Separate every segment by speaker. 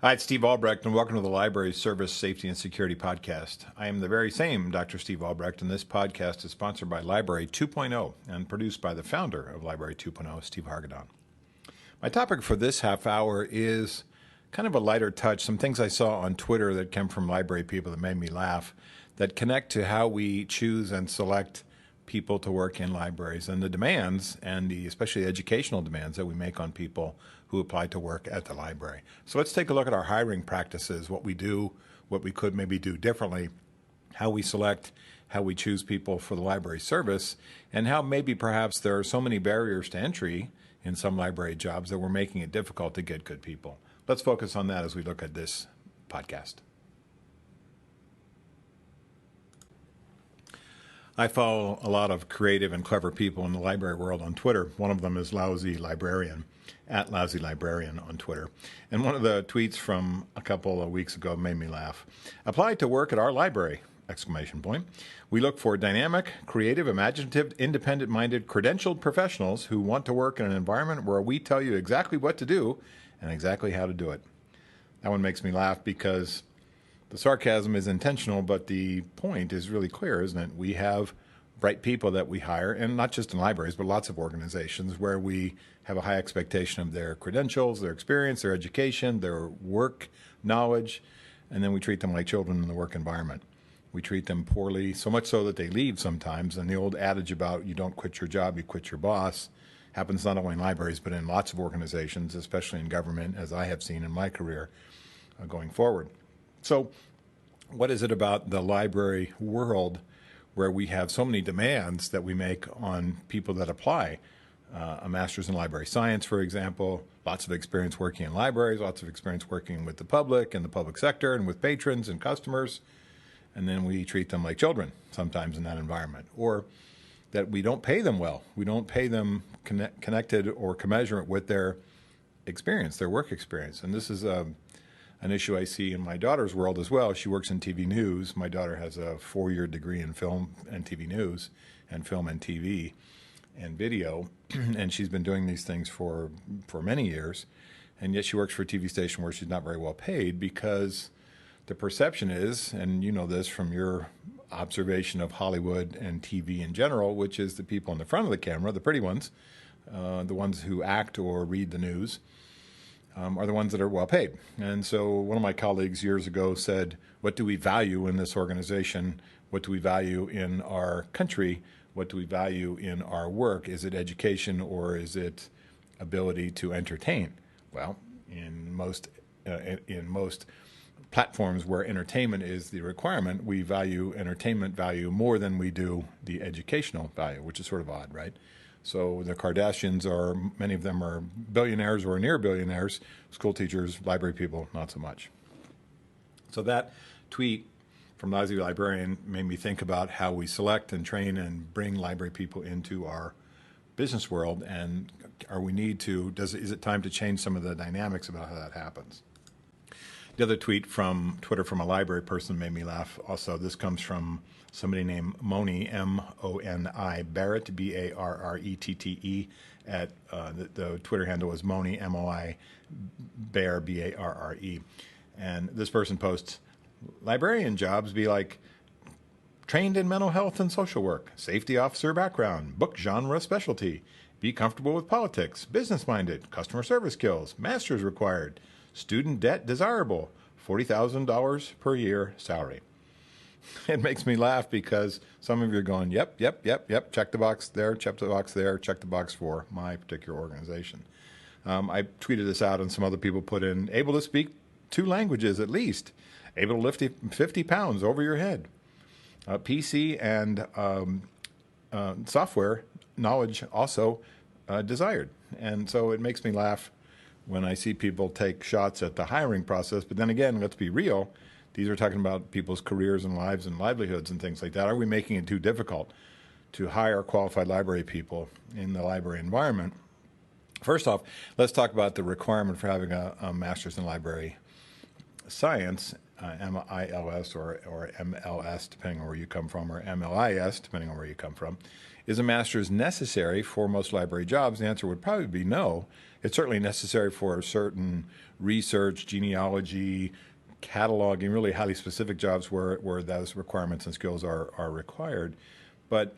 Speaker 1: Hi, it's Steve Albrecht, and welcome to the Library Service Safety and Security Podcast. I am the very same Dr. Steve Albrecht, and this podcast is sponsored by Library 2.0 and produced by the founder of Library 2.0, Steve Hargadon. My topic for this half hour is kind of a lighter touch, some things I saw on Twitter that came from library people that made me laugh, that connect to how we choose and select people to work in libraries and the demands, and especially educational demands that we make on people who apply to work at the library. So let's take a look at our hiring practices, what we do, what we could maybe do differently, how we select, how we choose people for the library service, and how maybe perhaps there are so many barriers to entry in some library jobs that we're making it difficult to get good people. Let's focus on that as we look at this podcast. I follow a lot of creative and clever people in the library world on Twitter. One of them is Lousy Librarian, at Lousy Librarian on Twitter. And one of the tweets from a couple of weeks ago made me laugh. Apply to work at our library, ! We look for dynamic, creative, imaginative, independent-minded, credentialed professionals who want to work in an environment where we tell you exactly what to do and exactly how to do it. That one makes me laugh because the sarcasm is intentional, but the point is really clear, isn't it? We have bright people that we hire, and not just in libraries, but lots of organizations where we have a high expectation of their credentials, their experience, their education, their work knowledge, and then we treat them like children in the work environment. We treat them poorly, so much so that they leave sometimes, and the old adage about you don't quit your job, you quit your boss happens not only in libraries, but in lots of organizations, especially in government, as I have seen in my career going forward. So what is it about the library world where we have so many demands that we make on people that apply? A master's in library science, for example, lots of experience working in libraries, lots of experience working with the public and the public sector and with patrons and customers, and then we treat them like children sometimes in that environment. Or that we don't pay them well. We don't pay them connected or commensurate with their experience, their work experience. And this is an issue I see in my daughter's world as well. She works in TV news. My daughter has a 4-year degree in film and TV news and film and TV and video, and she's been doing these things for many years. And yet she works for a TV station where she's not very well paid because the perception is, and you know this from your observation of Hollywood and TV in general, which is the people in the front of the camera, the pretty ones, the ones who act or read the news, are the ones that are well paid. And so one of my colleagues years ago said, what do we value in this organization? What do we value in our country? What do we value in our work? Is it education or is it ability to entertain? Well, in most platforms where entertainment is the requirement, we value entertainment value more than we do the educational value, which is sort of odd, right? So the Kardashians many of them are billionaires or near billionaires, school teachers, library people, not so much. So that tweet from Lousy Librarian made me think about how we select and train and bring library people into our business world, and is it time to change some of the dynamics about how that happens? The other tweet from Twitter from a library person made me laugh also. This comes from somebody named Moni, M-O-N-I, Barrett, B-A-R-R-E-T-T-E. The Twitter handle is Moni, M-O-I, Bear, B-A-R-R-E. And this person posts, librarian jobs be like trained in mental health and social work, safety officer background, book genre specialty, be comfortable with politics, business-minded, customer service skills, master's required, student debt desirable, $40,000 per year salary. It makes me laugh because some of you are going, yep, check the box there, check the box there, check the box for my particular organization. I tweeted this out and some other people put in, able to speak 2 languages at least, able to lift 50 pounds over your head, PC and software knowledge also desired. And so it makes me laugh when I see people take shots at the hiring process. But then again, let's be real. These are talking about people's careers and lives and livelihoods and things like that. Are we making it too difficult to hire qualified library people in the library environment? First off, let's talk about the requirement for having a master's in library science. MILS or MLS, depending on where you come from, or MLIS, depending on where you come from. Is a master's necessary for most library jobs? The answer would probably be no. It's certainly necessary for certain research, genealogy, cataloging, really highly specific jobs where those requirements and skills are required. But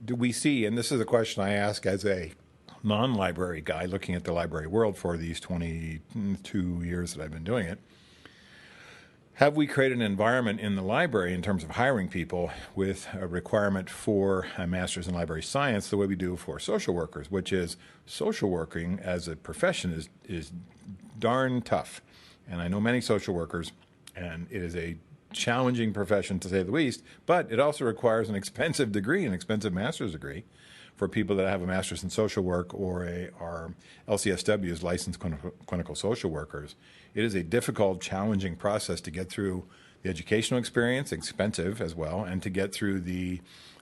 Speaker 1: do we see, and this is a question I ask as a non-library guy looking at the library world for these 22 years that I've been doing it, have we created an environment in the library in terms of hiring people with a requirement for a master's in library science the way we do for social workers, which is social working as a profession is darn tough. And I know many social workers, and it is a challenging profession to say the least, but it also requires an expensive degree, an expensive master's degree for people that have a master's in social work or are LCSWs, licensed clinical social workers. It is a difficult, challenging process to get through the educational experience, expensive as well, and to get through the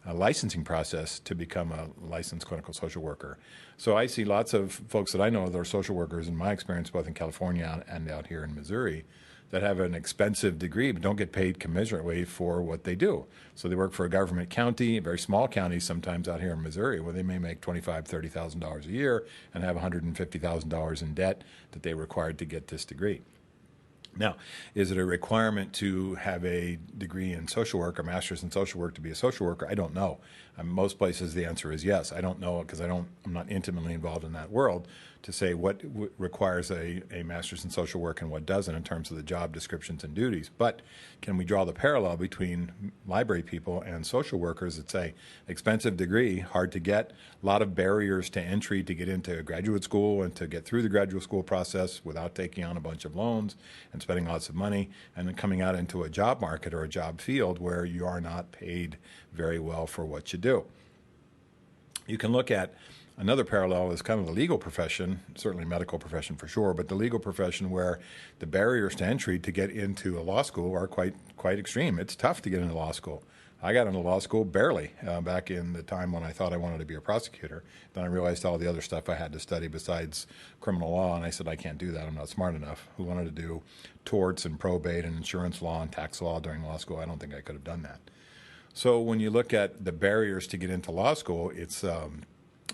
Speaker 1: licensing process to become a licensed clinical social worker. So I see lots of folks that I know that are social workers in my experience, both in California and out here in Missouri, that have an expensive degree but don't get paid commensurately for what they do. So they work for a government county, very small counties sometimes out here in Missouri, where they may make $25,000, $30,000 a year and have $150,000 in debt that they required to get this degree. Now, is it a requirement to have a degree in social work or master's in social work to be a social worker? I don't know. Most places the answer is yes. I don't know because I'm not intimately involved in that world to say what requires a master's in social work and what doesn't in terms of the job descriptions and duties. But can we draw the parallel between library people and social workers? It's a expensive degree, hard to get, a lot of barriers to entry to get into graduate school and to get through the graduate school process without taking on a bunch of loans and spending lots of money, and then coming out into a job market or a job field where you are not paid very well for what you do. You can look at another parallel is kind of the legal profession, certainly medical profession for sure, but the legal profession where the barriers to entry to get into a law school are quite extreme. It's tough to get into law school. I got into law school barely back in the time when I thought I wanted to be a prosecutor. Then I realized all the other stuff I had to study besides criminal law, and I said, I can't do that. I'm not smart enough. Who wanted to do torts and probate and insurance law and tax law during law school? I don't think I could have done that. So when you look at the barriers to get into law school, it's a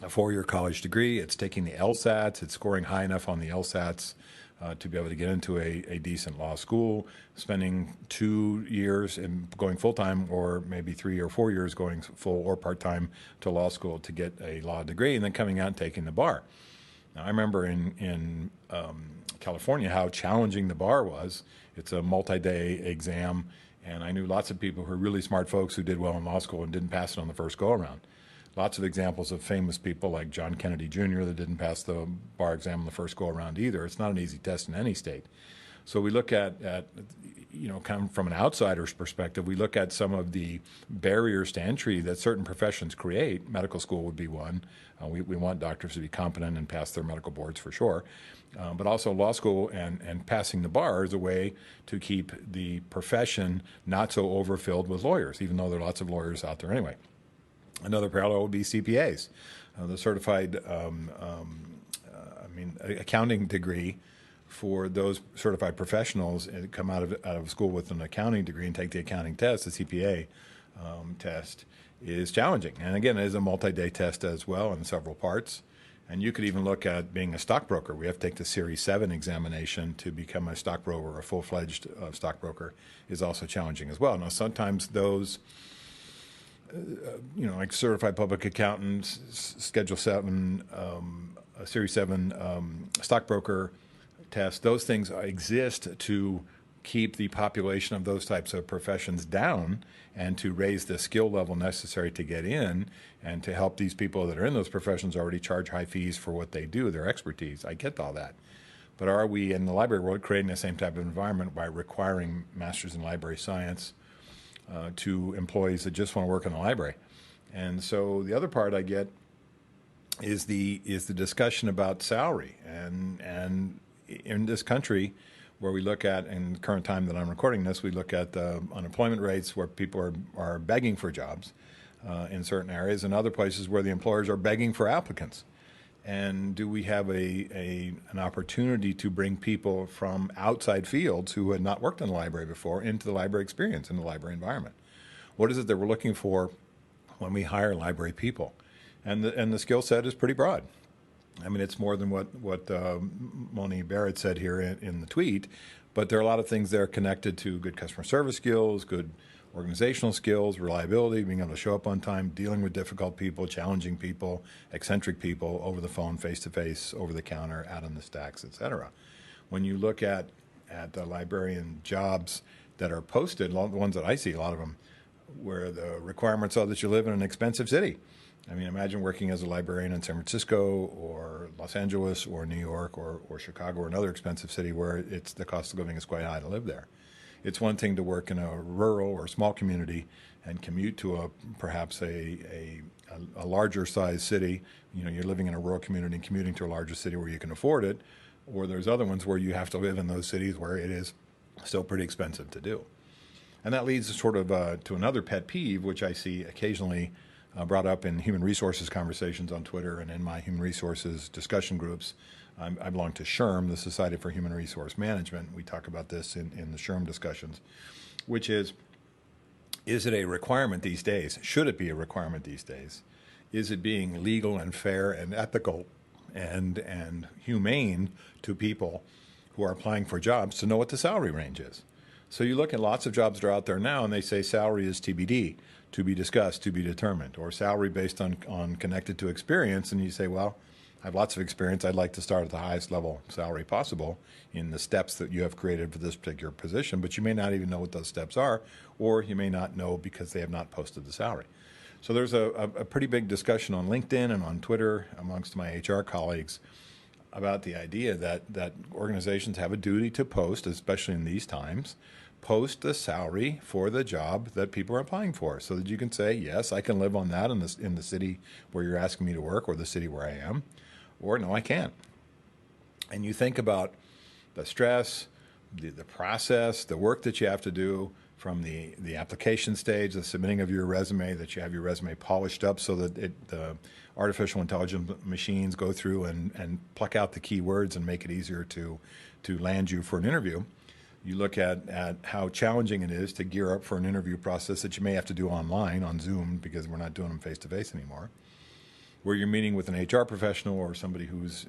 Speaker 1: four-year college degree. It's taking the LSATs. It's scoring high enough on the LSATs to be able to get into a decent law school, spending 2 years and going full-time, or maybe 3 or 4 years going full or part-time to law school to get a law degree, and then coming out and taking the bar. Now, I remember in California how challenging the bar was. It's a multi-day exam, and I knew lots of people who were really smart folks who did well in law school and didn't pass it on the first go-around. Lots of examples of famous people like John Kennedy Jr. that didn't pass the bar exam on the first go-around either. It's not an easy test in any state. So we look at kind of from an outsider's perspective, we look at some of the barriers to entry that certain professions create. Medical school would be one. We want doctors to be competent and pass their medical boards for sure. But also law school and passing the bar is a way to keep the profession not so overfilled with lawyers, even though there are lots of lawyers out there anyway. Another parallel would be CPAs, the certified accounting degree for those certified professionals that come out of school with an accounting degree and take the accounting test, the CPA test, is challenging. And again, it is a multi-day test as well in several parts. And you could even look at being a stockbroker. We have to take the Series 7 examination to become a stockbroker. A full-fledged stockbroker is also challenging as well. Now, sometimes those like certified public accountants, Schedule 7, Series 7 stockbroker test, those things exist to keep the population of those types of professions down and to raise the skill level necessary to get in and to help these people that are in those professions already charge high fees for what they do, their expertise. I get all that. But are we in the library world creating the same type of environment by requiring masters in library science to employees that just want to work in the library? And so the other part I get is the discussion about salary. And in this country, where we look at, in the current time that I'm recording this, we look at the unemployment rates where people are begging for jobs in certain areas, and other places where the employers are begging for applicants. And do we have an opportunity to bring people from outside fields who had not worked in the library before into the library experience, in the library environment? What is it that we're looking for when we hire library people? And the skill set is pretty broad. I mean, it's more than what Moni Barrett said here in the tweet, but there are a lot of things there connected to good customer service skills, good organizational skills, reliability, being able to show up on time, dealing with difficult people, challenging people, eccentric people over the phone, face-to-face, over the counter, out on the stacks, et cetera. When you look at the librarian jobs that are posted, the ones that I see, a lot of them, where the requirements are that you live in an expensive city. I mean, imagine working as a librarian in San Francisco or Los Angeles or New York or Chicago or another expensive city where the cost of living is quite high to live there. It's one thing to work in a rural or small community and commute to perhaps a larger size city. You know, you're living in a rural community and commuting to a larger city where you can afford it. Or there's other ones where you have to live in those cities where it is still pretty expensive to do. And that leads sort of to another pet peeve, which I see occasionally brought up in human resources conversations on Twitter and in my human resources discussion groups. I belong to SHRM, the Society for Human Resource Management. We talk about this in the SHRM discussions, which is it a requirement these days? Should it be a requirement these days? Is it being legal and fair and ethical and humane to people who are applying for jobs to know what the salary range is? So you look at lots of jobs that are out there now, and they say salary is TBD, to be discussed, to be determined, or salary based on connected to experience. And you say, well, I have lots of experience. I'd like to start at the highest level salary possible in the steps that you have created for this particular position, but you may not even know what those steps are, or you may not know because they have not posted the salary. So there's a pretty big discussion on LinkedIn and on Twitter amongst my HR colleagues about the idea that organizations have a duty to post, especially in these times, post the salary for the job that people are applying for, so that you can say, yes, I can live on that in the city where you're asking me to work or the city where I am, or no, I can't. And you think about the stress, the process, the work that you have to do from the application stage, the submitting of your resume, that you have your resume polished up so that the artificial intelligence machines go through and pluck out the keywords and make it easier to land you for an interview. You look at how challenging it is to gear up for an interview process that you may have to do online on Zoom because we're not doing them face-to-face anymore, where you're meeting with an HR professional or somebody who's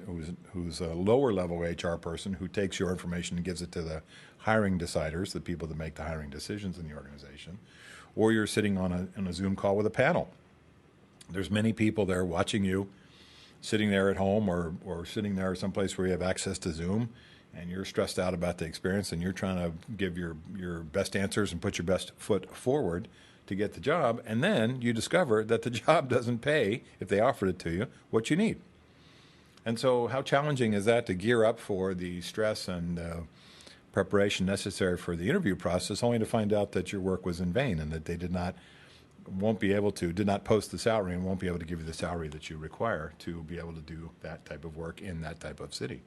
Speaker 1: a lower level HR person who takes your information and gives it to the hiring deciders, the people that make the hiring decisions in the organization, or you're sitting on a Zoom call with a panel. There's many people there watching you, sitting there at home or sitting there someplace where you have access to Zoom, and you're stressed out about the experience and you're trying to give your best answers and put your best foot forward to get the job, and then you discover that the job doesn't pay, if they offered it to you, what you need. And so how challenging is that to gear up for the stress and preparation necessary for the interview process, only to find out that your work was in vain and that they did not post the salary and won't be able to give you the salary that you require to be able to do that type of work in that type of city.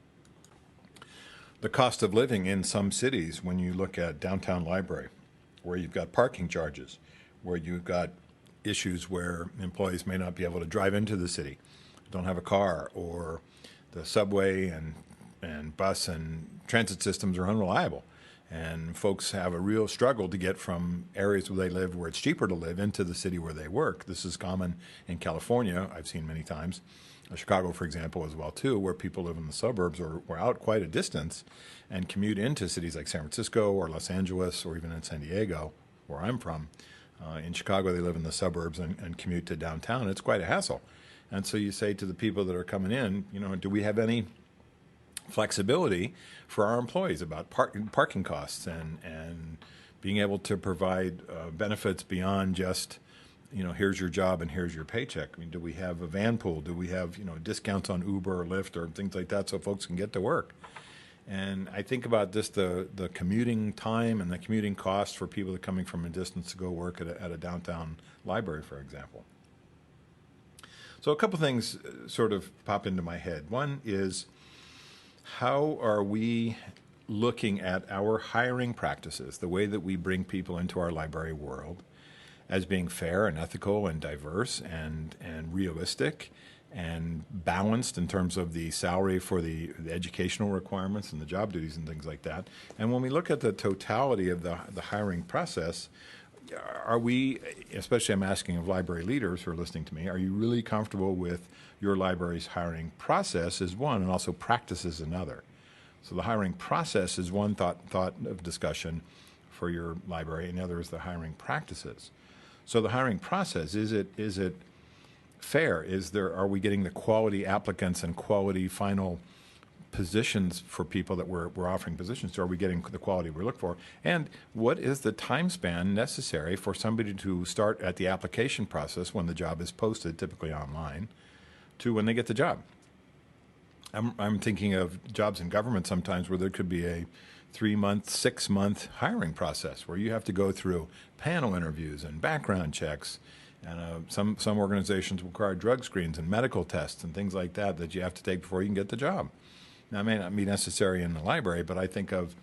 Speaker 1: The cost of living in some cities, when you look at downtown library, where you've got parking charges, where you've got issues where employees may not be able to drive into the city, don't have a car, or the subway and bus and transit systems are unreliable. And folks have a real struggle to get from areas where they live, where it's cheaper to live, into the city where they work. This is common in California, I've seen many times. Chicago, for example, as well, too, where people live in the suburbs or out quite a distance and commute into cities like San Francisco or Los Angeles or even in San Diego, where I'm from. In Chicago, they live in the suburbs and commute to downtown. It's quite a hassle. And so you say to the people that are coming in, do we have any flexibility for our employees about parking costs and being able to provide benefits beyond just, here's your job and here's your paycheck? I mean, do we have a van pool? Do we have, discounts on Uber or Lyft or things like that so folks can get to work? And I think about just the commuting time and the commuting costs for people that are coming from a distance to go work at a downtown library, for example. So a couple things sort of pop into my head. One is, how are we looking at our hiring practices, the way that we bring people into our library world, as being fair and ethical and diverse and realistic and balanced in terms of the salary for the educational requirements and the job duties and things like that. And when we look at the totality of the hiring process, are we, especially I'm asking of library leaders who are listening to me, are you really comfortable with your library's hiring process is one, and also practice is another? So the hiring process is one thought of discussion for your library, and the other is the hiring practices. So the hiring process, is it fair? Are we getting the quality applicants and quality final positions for people that we're offering positions to? Are we getting the quality we look for? And what is the time span necessary for somebody to start at the application process when the job is posted, typically online, to when they get the job? I'm thinking of jobs in government sometimes where there could be a 3-month, 6-month hiring process where you have to go through panel interviews and background checks. And some organizations require drug screens and medical tests and things like that you have to take before you can get the job. Now, it may not be necessary in the library, but I think of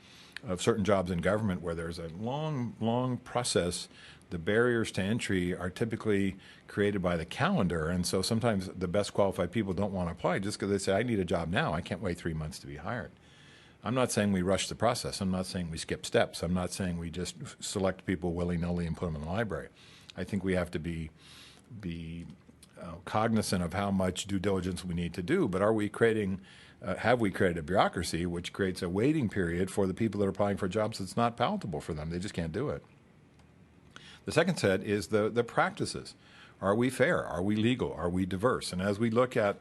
Speaker 1: certain jobs in government where there's a long process. The barriers to entry are typically created by the calendar, and so sometimes the best qualified people don't want to apply just because they say, I need a job now. I can't wait 3 months to be hired. I'm not saying we rush the process. I'm not saying we skip steps. I'm not saying we just select people willy-nilly and put them in the library. I think we have to be cognizant of how much due diligence we need to do, but are we creating have we created a bureaucracy which creates a waiting period for the people that are applying for jobs that's not palatable for them? They just can't do it. The second set is the practices. Are we fair? Are we legal? Are we diverse? And as we look at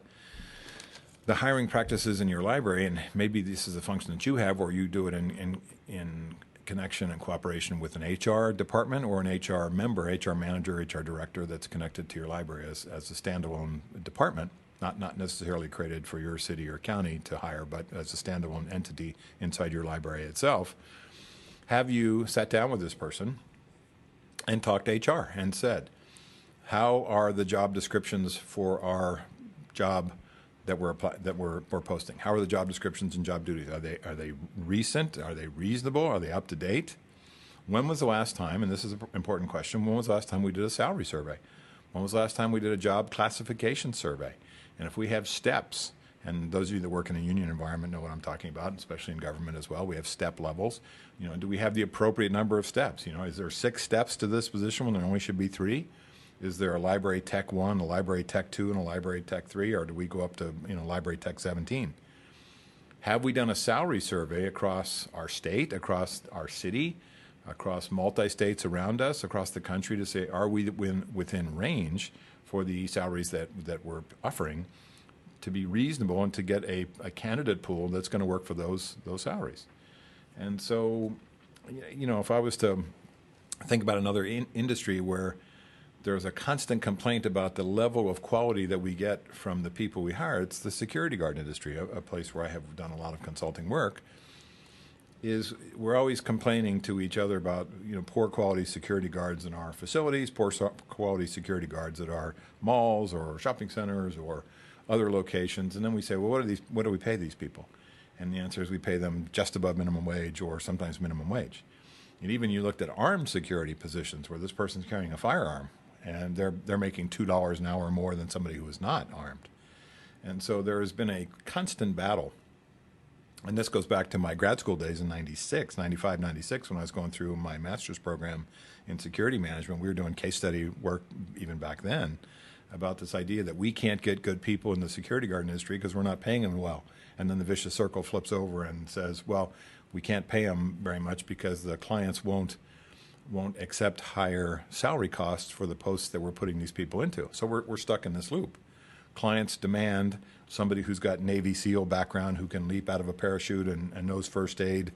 Speaker 1: the hiring practices in your library, and maybe this is a function that you have or you do it in connection and cooperation with an HR department or an HR member, HR manager, HR director that's connected to your library as a standalone department, not necessarily created for your city or county to hire, but as a standalone entity inside your library itself. Have you sat down with this person and talked to HR and said, how are the job descriptions for our job that we're posting? How are the job descriptions and job duties? Are they recent? Are they reasonable? Are they up to date? When was the last time, and this is an important question, when was the last time we did a salary survey? When was the last time we did a job classification survey? And if we have steps, and those of you that work in a union environment know what I'm talking about, especially in government as well, we have step levels. Do we have the appropriate number of steps? Is there 6 steps to this position when there only should be 3? Is there a library tech 1, a library tech 2, and a library tech 3, or do we go up to library tech 17? Have we done a salary survey across our state, across our city, across multi-states around us, across the country to say, are we within range for the salaries that we're offering to be reasonable and to get a candidate pool that's going to work for those salaries? And so, if I was to think about another industry where there's a constant complaint about the level of quality that we get from the people we hire, it's the security guard industry, a place where I have done a lot of consulting work. Is we're always complaining to each other about poor quality security guards in our facilities, poor quality security guards at our malls or shopping centers or other locations, and then we say, well, what do we pay these people? And the answer is we pay them just above minimum wage or sometimes minimum wage. And even you looked at armed security positions where this person's carrying a firearm and they're making $2 an hour more than somebody who is not armed. And so there has been a constant battle. And this goes back to my grad school days in 95, 96, when I was going through my master's program in security management. We were doing case study work even back then about this idea that we can't get good people in the security guard industry because we're not paying them well. And then the vicious circle flips over and says, well, we can't pay them very much because the clients won't accept higher salary costs for the posts that we're putting these people into. So we're stuck in this loop. Clients demand somebody who's got Navy SEAL background, who can leap out of a parachute and knows first aid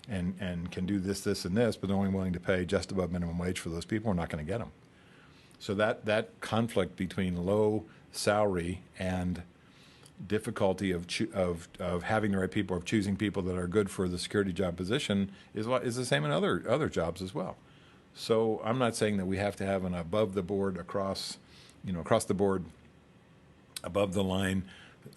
Speaker 1: and can do this, and this, but they're only willing to pay just above minimum wage for those people. We're not going to get them. So that conflict between low salary and difficulty of having the right people, of choosing people that are good for the security job position is the same in other jobs as well. So I'm not saying that we have to have an above the board across the board, above the line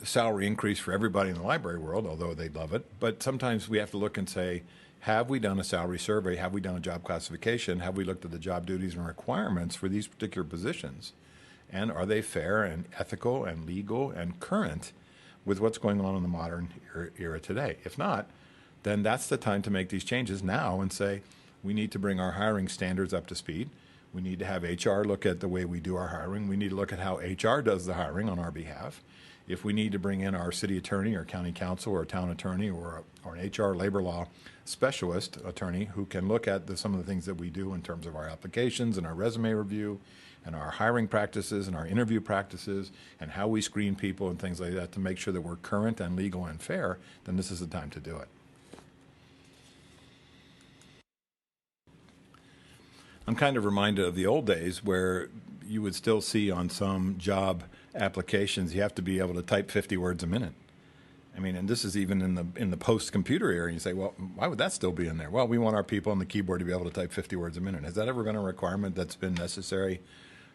Speaker 1: salary increase for everybody in the library world, although they'd love it. But sometimes we have to look and say, have we done a salary survey? Have we done a job classification? Have we looked at the job duties and requirements for these particular positions? And are they fair and ethical and legal and current with what's going on in the modern era today? If not, then that's the time to make these changes now and say, we need to bring our hiring standards up to speed. We need to have HR look at the way we do our hiring. We need to look at how HR does the hiring on our behalf. If we need to bring in our city attorney or county counsel or town attorney or an HR labor law specialist attorney who can look at some of the things that we do in terms of our applications and our resume review and our hiring practices and our interview practices and how we screen people and things like that to make sure that we're current and legal and fair, then this is the time to do it. I'm kind of reminded of the old days where you would still see on some job applications you have to be able to type 50 words a minute. I mean, and this is even in the post-computer era. You say, well, why would that still be in there? Well, we want our people on the keyboard to be able to type 50 words a minute. Has that ever been a requirement that's been necessary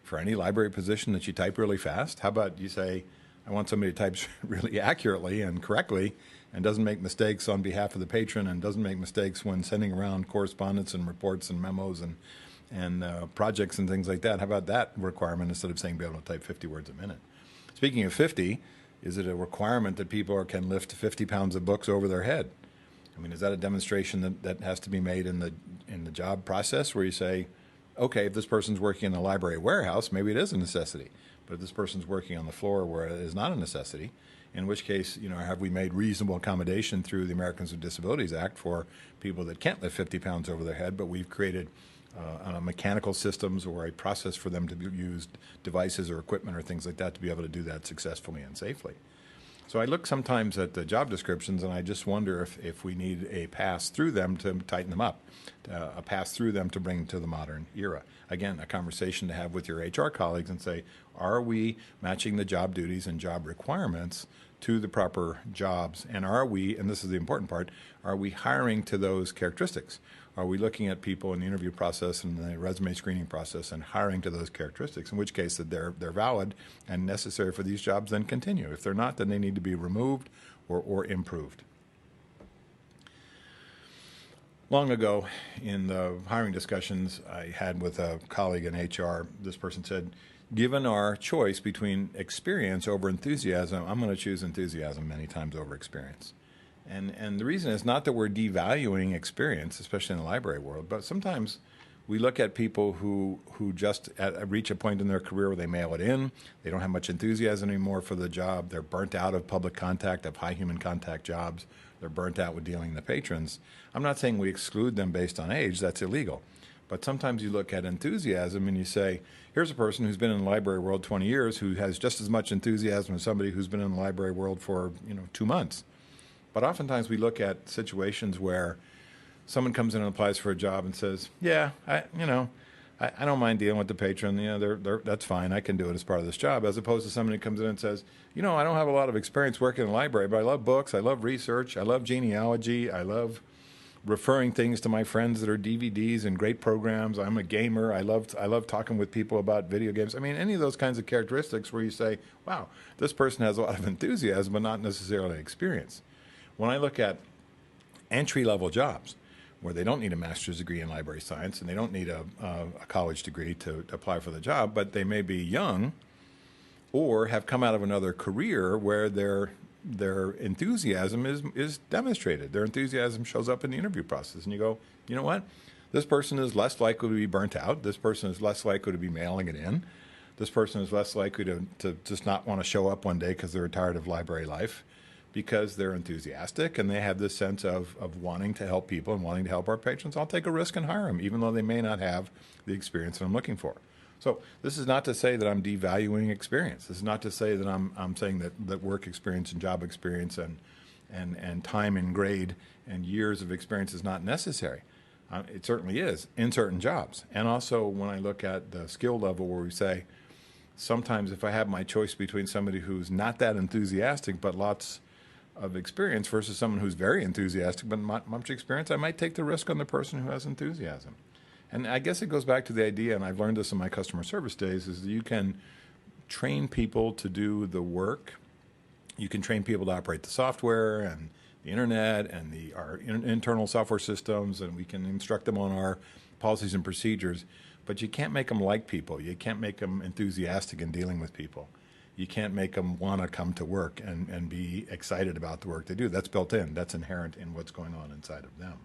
Speaker 1: for any library position, that you type really fast? How about you say, I want somebody who types really accurately and correctly and doesn't make mistakes on behalf of the patron and doesn't make mistakes when sending around correspondence and reports and memos and projects and things like that. How about that requirement instead of saying be able to type 50 words a minute? Speaking of 50, is it a requirement that people can lift 50 pounds of books over their head? I mean, is that a demonstration that has to be made in the job process where you say, okay, if this person's working in a library warehouse, maybe it is a necessity. But if this person's working on the floor where it is not a necessity, in which case, have we made reasonable accommodation through the Americans with Disabilities Act for people that can't lift 50 pounds over their head, but we've created mechanical systems or a process for them to use devices or equipment or things like that to be able to do that successfully and safely. So I look sometimes at the job descriptions and I just wonder if we need a pass through them to tighten them up, a pass through them to bring to the modern era. Again, a conversation to have with your HR colleagues and say, are we matching the job duties and job requirements to the proper jobs? And are we, and this is the important part, are we hiring to those characteristics? Are we looking at people in the interview process and the resume screening process and hiring to those characteristics, in which case that they're valid and necessary for these jobs, then continue. If they're not, then they need to be removed or improved. Long ago in the hiring discussions I had with a colleague in HR, this person said, given our choice between experience over enthusiasm, I'm going to choose enthusiasm many times over experience. And the reason is not that we're devaluing experience, especially in the library world, but sometimes we look at people who just reach a point in their career where they mail it in, they don't have much enthusiasm anymore for the job, they're burnt out of public contact, of high human contact jobs, they're burnt out with dealing with the patrons. I'm not saying we exclude them based on age, that's illegal. But sometimes you look at enthusiasm and you say, here's a person who's been in the library world 20 years who has just as much enthusiasm as somebody who's been in the library world for 2 months. But oftentimes we look at situations where someone comes in and applies for a job and says, yeah, I don't mind dealing with the patron. That's fine. I can do it as part of this job. As opposed to somebody who comes in and says, I don't have a lot of experience working in the library, but I love books. I love research. I love genealogy. I love referring things to my friends that are DVDs and great programs. I'm a gamer. I love talking with people about video games. I mean, any of those kinds of characteristics where you say, wow, this person has a lot of enthusiasm, but not necessarily experience. When I look at entry-level jobs where they don't need a master's degree in library science and they don't need a college degree to apply for the job, but they may be young or have come out of another career where their enthusiasm is demonstrated. Their enthusiasm shows up in the interview process. And you go, you know what? This person is less likely to be burnt out. This person is less likely to be mailing it in. This person is less likely to just not want to show up one day because they're tired of library life, because they're enthusiastic and they have this sense of wanting to help people and wanting to help our patrons. I'll take a risk and hire them, even though they may not have the experience that I'm looking for. So this is not to say that I'm devaluing experience. This is not to say that I'm saying that work experience and job experience and time and grade and years of experience is not necessary. It certainly is in certain jobs. And also when I look at the skill level where we say, sometimes if I have my choice between somebody who's not that enthusiastic but lots of experience versus someone who's very enthusiastic but not much experience, I might take the risk on the person who has enthusiasm. And I guess it goes back to the idea, and I've learned this in my customer service days, is that you can train people to do the work. You can train people to operate the software and the internet and our internal software systems, and we can instruct them on our policies and procedures. but you can't make them like people. You can't make them enthusiastic in dealing with people. You can't make them want to come to work and be excited about the work they do. That's built in. That's inherent in what's going on inside of them.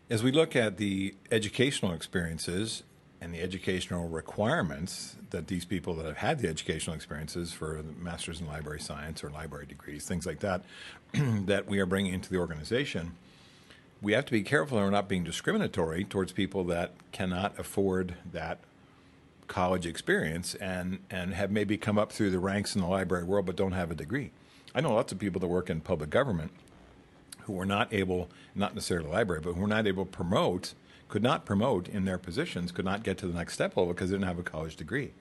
Speaker 1: As we look at the educational experiences and the educational requirements that these people that have had the educational experiences for the Masters in Library Science or library degrees, things like that, that we are bringing into the organization, we have to be careful that we're not being discriminatory towards people that cannot afford that college experience and have maybe come up through the ranks in the library world but don't have a degree. I know lots of people that work in public government who were not able, not necessarily the library, but who were not able to promote, could not promote in their positions, could not get to the next step level because they didn't have a college degree.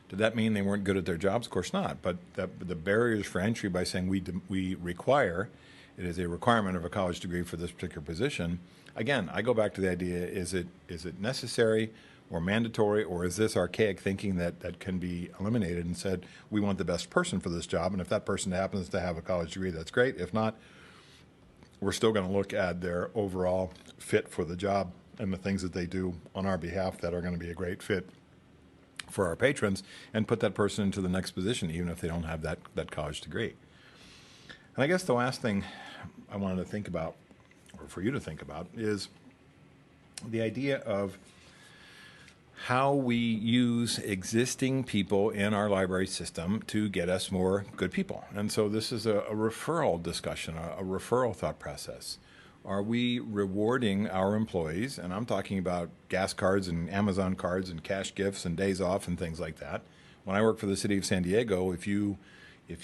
Speaker 1: Did that mean they weren't good at their jobs? Of course not. But the barriers for entry by saying we require, it is a requirement of a college degree for this particular position. Again, I go back to the idea, is it necessary or mandatory, or is this archaic thinking that can be eliminated and said, we want the best person for this job, and if that person happens to have a college degree, that's great. If not, we're still going to look at their overall fit for the job and the things that they do on our behalf that are going to be a great fit for our patrons and put that person into the next position, even if they don't have that college degree. And I guess the last thing I wanted to think about, or for you to think about, is the idea of how we use existing people in our library system to get us more good people. And so this is a referral discussion, a referral thought process. Are we rewarding our employees? And I'm talking about gas cards and Amazon cards and cash gifts and days off and things like that. When I worked for the city of San Diego, if you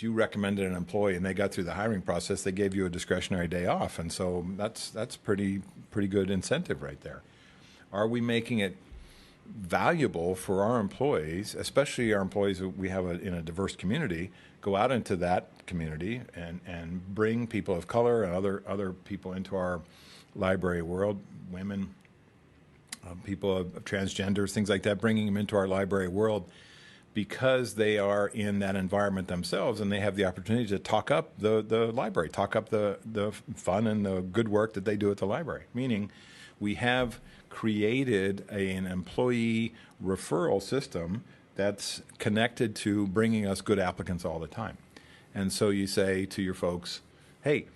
Speaker 1: recommended an employee and they got through the hiring process, they gave you a discretionary day off. And so that's pretty good incentive right there. Are we making it valuable for our employees, especially our employees who we have in a diverse community, go out into that community and bring people of color and other people into our library world, women, people of transgenders, things like that, bringing them into our library world because they are in that environment themselves and they have the opportunity to talk up the library, talk up the fun and the good work that they do at the library. Meaning we have created an employee referral system that's connected to bringing us good applicants all the time. And so you say to your folks, hey,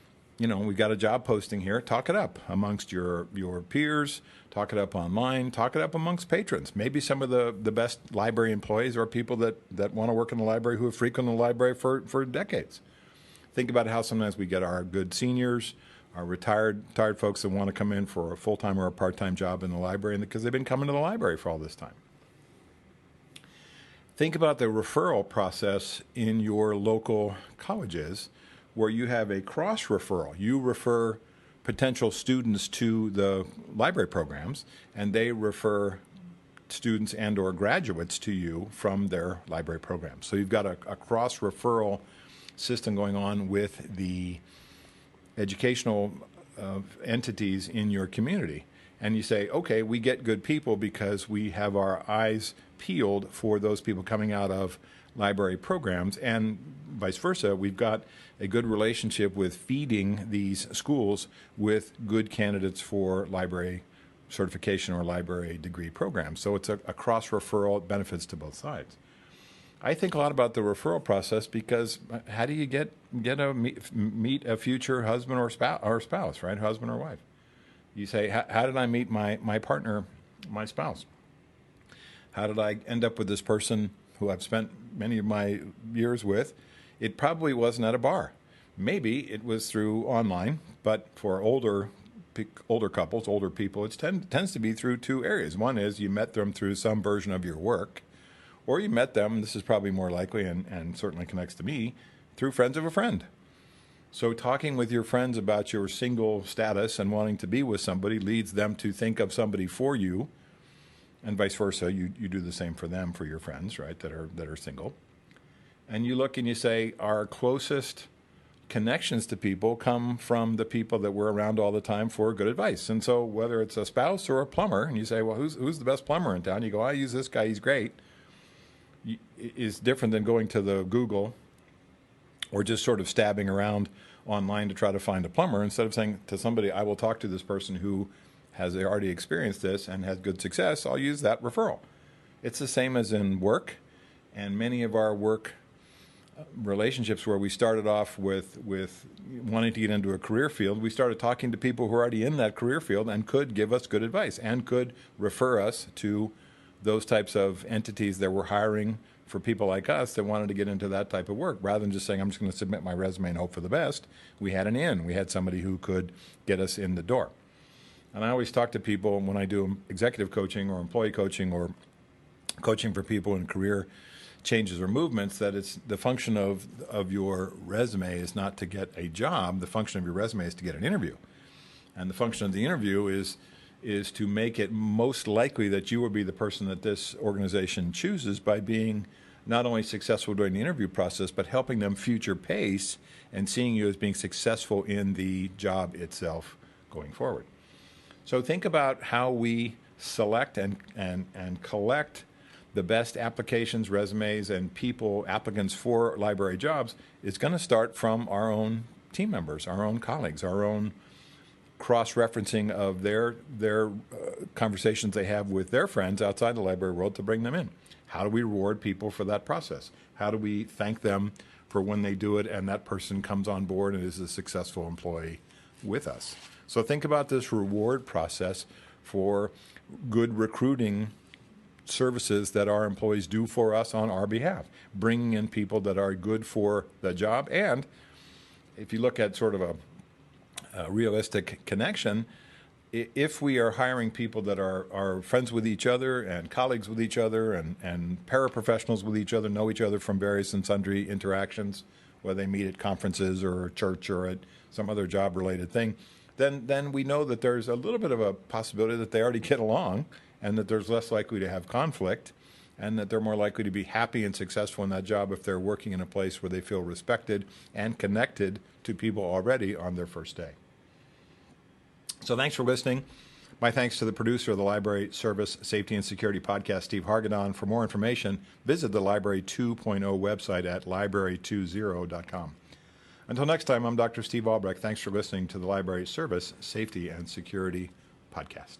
Speaker 1: we've got a job posting here, talk it up amongst your peers, talk it up online, talk it up amongst patrons. Maybe some of the best library employees are people that want to work in the library who have frequented the library for decades. Think about how sometimes we get our good seniors, our retired folks that want to come in for a full-time or a part-time job in the library because they've been coming to the library for all this time. Think about the referral process in your local colleges where you have a cross-referral. You refer potential students to the library programs, and they refer students and or graduates to you from their library programs. So you've got a cross-referral system going on with the educational entities in your community. And you say, okay, we get good people because we have our eyes peeled for those people coming out of library programs, and vice versa. We've got a good relationship with feeding these schools with good candidates for library certification or library degree programs. So it's a cross-referral, benefits to both sides. I think a lot about the referral process because how do you meet a future husband or spouse, right? Husband or wife. You say, how did I meet my partner, my spouse? How did I end up with this person who I've spent many of my years with? It probably wasn't at a bar. Maybe it was through online, but for older couples, older people, it tends to be through two areas. One is you met them through some version of your work, or you met them, this is probably more likely and certainly connects to me, through friends of a friend. So talking with your friends about your single status and wanting to be with somebody leads them to think of somebody for you, and vice versa. You do the same for them, for your friends, right, that are single. And you look and you say, our closest connections to people come from the people that we're around all the time for good advice. And so whether it's a spouse or a plumber, and you say, well, who's the best plumber in town? You go, I use this guy, he's great. Is different than going to the Google or just sort of stabbing around online to try to find a plumber, instead of saying to somebody, I will talk to this person who has already experienced this and had good success, I'll use that referral. It's the same as in work, and many of our work relationships where we started off with wanting to get into a career field, we started talking to people who are already in that career field and could give us good advice and could refer us to those types of entities that were hiring for people like us that wanted to get into that type of work. Rather than just saying, I'm just going to submit my resume and hope for the best, we had an in. We had somebody who could get us in the door. And I always talk to people when I do executive coaching or employee coaching or coaching for people in career changes or movements, that it's the function of your resume is not to get a job. The function of your resume is to get an interview. And the function of the interview is to make it most likely that you will be the person that this organization chooses by being not only successful during the interview process, but helping them future pace and seeing you as being successful in the job itself going forward. So think about how we select and collect the best applications, resumes, and applicants for library jobs. Is going to start from our own team members, our own colleagues, our own cross-referencing of their conversations they have with their friends outside the library world to bring them in. How do we reward people for that process? How do we thank them for when they do it and that person comes on board and is a successful employee with us? So think about this reward process for good recruiting services that our employees do for us on our behalf, bringing in people that are good for the job. And if you look at sort of a realistic connection, if we are hiring people that are friends with each other and colleagues with each other and paraprofessionals with each other, know each other from various and sundry interactions, whether they meet at conferences or church or at some other job-related thing, then we know that there's a little bit of a possibility that they already get along and that there's less likely to have conflict and that they're more likely to be happy and successful in that job if they're working in a place where they feel respected and connected to people already on their first day. So thanks for listening. My thanks to the producer of the Library Service Safety and Security Podcast, Steve Hargadon. For more information, visit the Library 2.0 website at library20.com. Until next time, I'm Dr. Steve Albrecht. Thanks for listening to the Library Service Safety and Security Podcast.